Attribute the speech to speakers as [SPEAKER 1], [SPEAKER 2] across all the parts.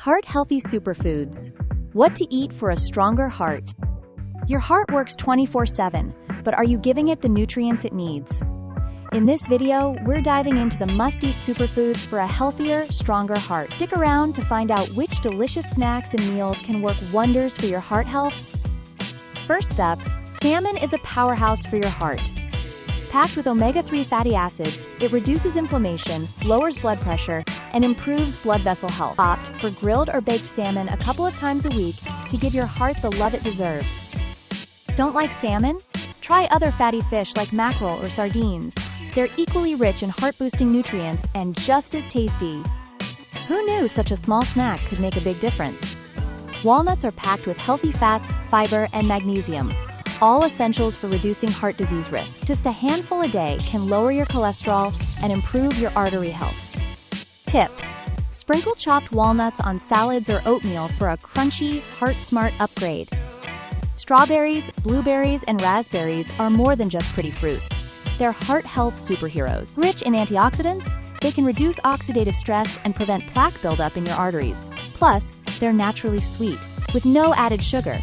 [SPEAKER 1] Heart-healthy superfoods. What to eat for a stronger heart. Your heart works 24/7, but are you giving it the nutrients it needs? In this video, we're diving into the must-eat superfoods for a healthier, stronger heart. Stick around to find out which delicious snacks and meals can work wonders for your heart health. First up, salmon is a powerhouse for your heart. Packed with omega-3 fatty acids, it reduces inflammation, lowers blood pressure, and improves blood vessel health. Opt for grilled or baked salmon a couple of times a week to give your heart the love it deserves. Don't like salmon? Try other fatty fish like mackerel or sardines. They're equally rich in heart-boosting nutrients and just as tasty. Who knew such a small snack could make a big difference? Walnuts are packed with healthy fats, fiber, and magnesium, all essentials for reducing heart disease risk. Just a handful a day can lower your cholesterol and improve your artery health. Tip: sprinkle chopped walnuts on salads or oatmeal for a crunchy, heart-smart upgrade. Strawberries, blueberries, and raspberries are more than just pretty fruits. They're heart health superheroes. Rich in antioxidants, they can reduce oxidative stress and prevent plaque buildup in your arteries. Plus, they're naturally sweet, with no added sugar.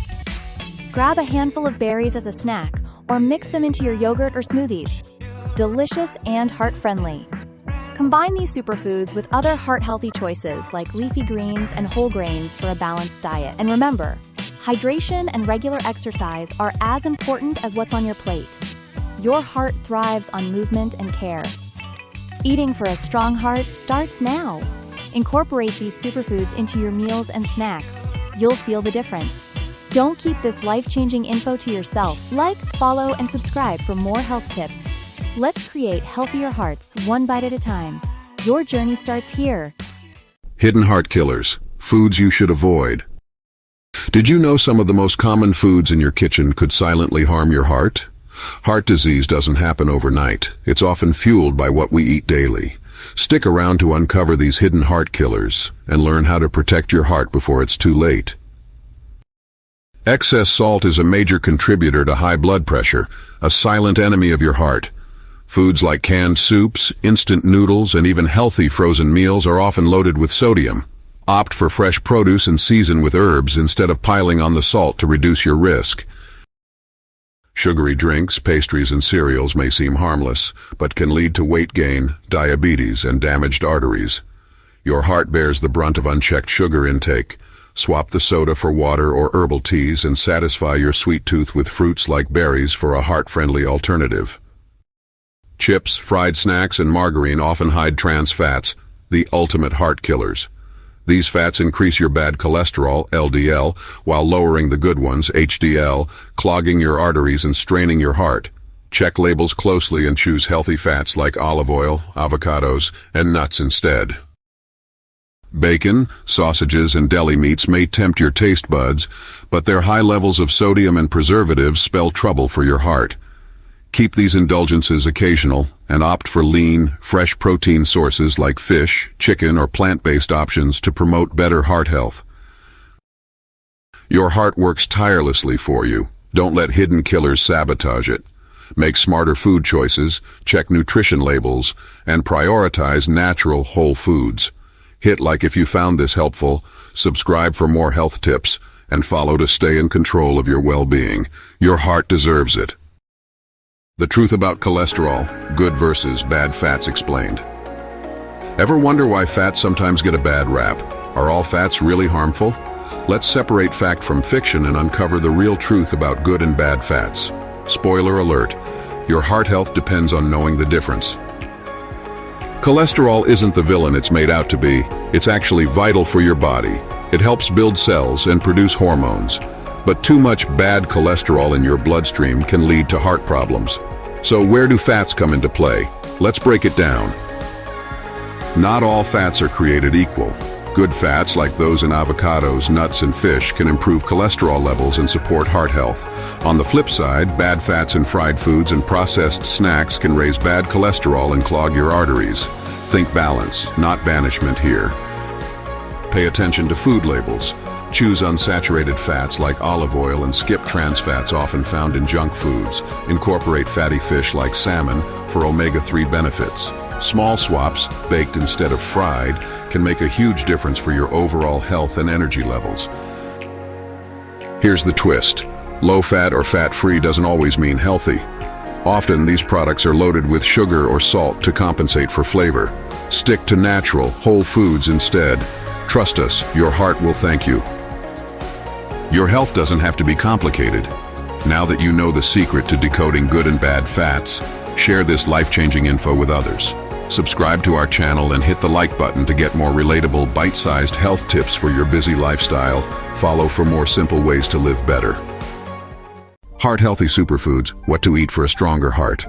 [SPEAKER 1] Grab a handful of berries as a snack, or mix them into your yogurt or smoothies. Delicious and heart-friendly. Combine these superfoods with other heart-healthy choices like leafy greens and whole grains for a balanced diet. And remember, hydration and regular exercise are as important as what's on your plate. Your heart thrives on movement and care. Eating for a strong heart starts now. Incorporate these superfoods into your meals and snacks. You'll feel the difference. Don't keep this life-changing info to yourself. Like, follow, and subscribe for more health tips. Let's create healthier hearts, one bite at a time. Your journey starts here.
[SPEAKER 2] Hidden heart killers, foods you should avoid. Did you know some of the most common foods in your kitchen could silently harm your heart? Heart disease doesn't happen overnight. It's often fueled by what we eat daily. Stick around to uncover these hidden heart killers and learn how to protect your heart before it's too late. Excess salt is a major contributor to high blood pressure, a silent enemy of your heart. Foods like canned soups, instant noodles, and even healthy frozen meals are often loaded with sodium. Opt for fresh produce and season with herbs instead of piling on the salt to reduce your risk. Sugary drinks, pastries, and cereals may seem harmless, but can lead to weight gain, diabetes, and damaged arteries. Your heart bears the brunt of unchecked sugar intake. Swap the soda for water or herbal teas and satisfy your sweet tooth with fruits like berries for a heart-friendly alternative. Chips, fried snacks, and margarine often hide trans fats, the ultimate heart killers. These fats increase your bad cholesterol, LDL, while lowering the good ones, HDL, clogging your arteries and straining your heart. Check labels closely and choose healthy fats like olive oil, avocados, and nuts instead. Bacon, sausages, and deli meats may tempt your taste buds, but their high levels of sodium and preservatives spell trouble for your heart. Keep these indulgences occasional and opt for lean, fresh protein sources like fish, chicken, or plant-based options to promote better heart health. Your heart works tirelessly for you. Don't let hidden killers sabotage it. Make smarter food choices, check nutrition labels, and prioritize natural, whole foods. Hit like if you found this helpful, subscribe for more health tips, and follow to stay in control of your well-being. Your heart deserves it. The truth about cholesterol, good versus bad fats explained. Ever wonder why fats sometimes get a bad rap? Are all fats really harmful? Let's separate fact from fiction and uncover the real truth about good and bad fats. Spoiler alert, your heart health depends on knowing the difference. Cholesterol isn't the villain it's made out to be. It's actually vital for your body. It helps build cells and produce hormones. But too much bad cholesterol in your bloodstream can lead to heart problems. So where do fats come into play? Let's break it down. Not all fats are created equal. Good fats, like those in avocados, nuts, and fish, can improve cholesterol levels and support heart health. On the flip side, bad fats in fried foods and processed snacks can raise bad cholesterol and clog your arteries. Think balance, not banishment here. Pay attention to food labels. Choose unsaturated fats like olive oil and skip trans fats often found in junk foods. Incorporate fatty fish like salmon for omega-3 benefits. Small swaps, baked instead of fried, can make a huge difference for your overall health and energy levels. Here's the twist. Low-fat or fat-free doesn't always mean healthy. Often, these products are loaded with sugar or salt to compensate for flavor. Stick to natural, whole foods instead. Trust us, your heart will thank you. Your health doesn't have to be complicated. Now that you know the secret to decoding good and bad fats, share this life-changing info with others. Subscribe to our channel and hit the like button to get more relatable, bite-sized health tips for your busy lifestyle. Follow for more simple ways to live better. Heart-healthy superfoods, what to eat for a stronger heart.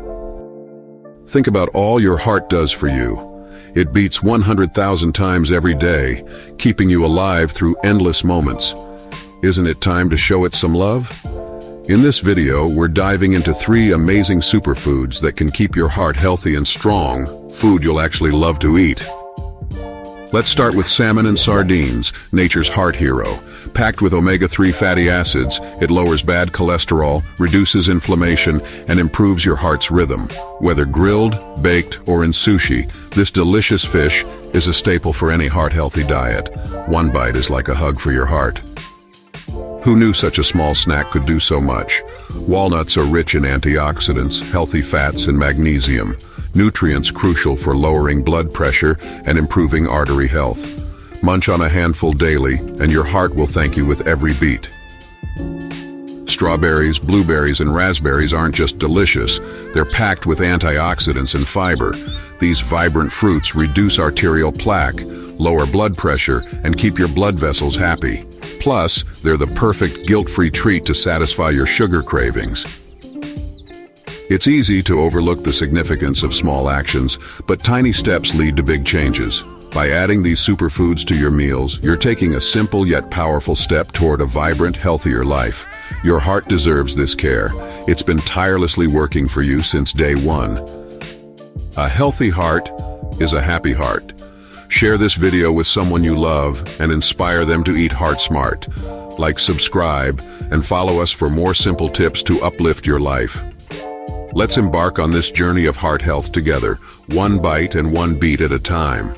[SPEAKER 2] Think about all your heart does for you. It beats 100,000 times every day, keeping you alive through endless moments. Isn't it time to show it some love? In this video, we're diving into 3 amazing superfoods that can keep your heart healthy and strong, food you'll actually love to eat. Let's start with salmon and sardines, nature's heart hero. Packed with omega-3 fatty acids, it lowers bad cholesterol, reduces inflammation, and improves your heart's rhythm. Whether grilled, baked, or in sushi, this delicious fish is a staple for any heart-healthy diet. One bite is like a hug for your heart. Who knew such a small snack could do so much? Walnuts are rich in antioxidants, healthy fats, and magnesium, nutrients crucial for lowering blood pressure and improving artery health. Munch on a handful daily, and your heart will thank you with every beat. Strawberries, blueberries, and raspberries aren't just delicious, they're packed with antioxidants and fiber. These vibrant fruits reduce arterial plaque, lower blood pressure, and keep your blood vessels happy. Plus, they're the perfect guilt-free treat to satisfy your sugar cravings. It's easy to overlook the significance of small actions, but tiny steps lead to big changes. By adding these superfoods to your meals, you're taking a simple yet powerful step toward a vibrant, healthier life. Your heart deserves this care. It's been tirelessly working for you since day one. A healthy heart is a happy heart. Share this video with someone you love and inspire them to eat heart smart. Like, subscribe, and follow us for more simple tips to uplift your life. Let's embark on this journey of heart health together, one bite and one beat at a time.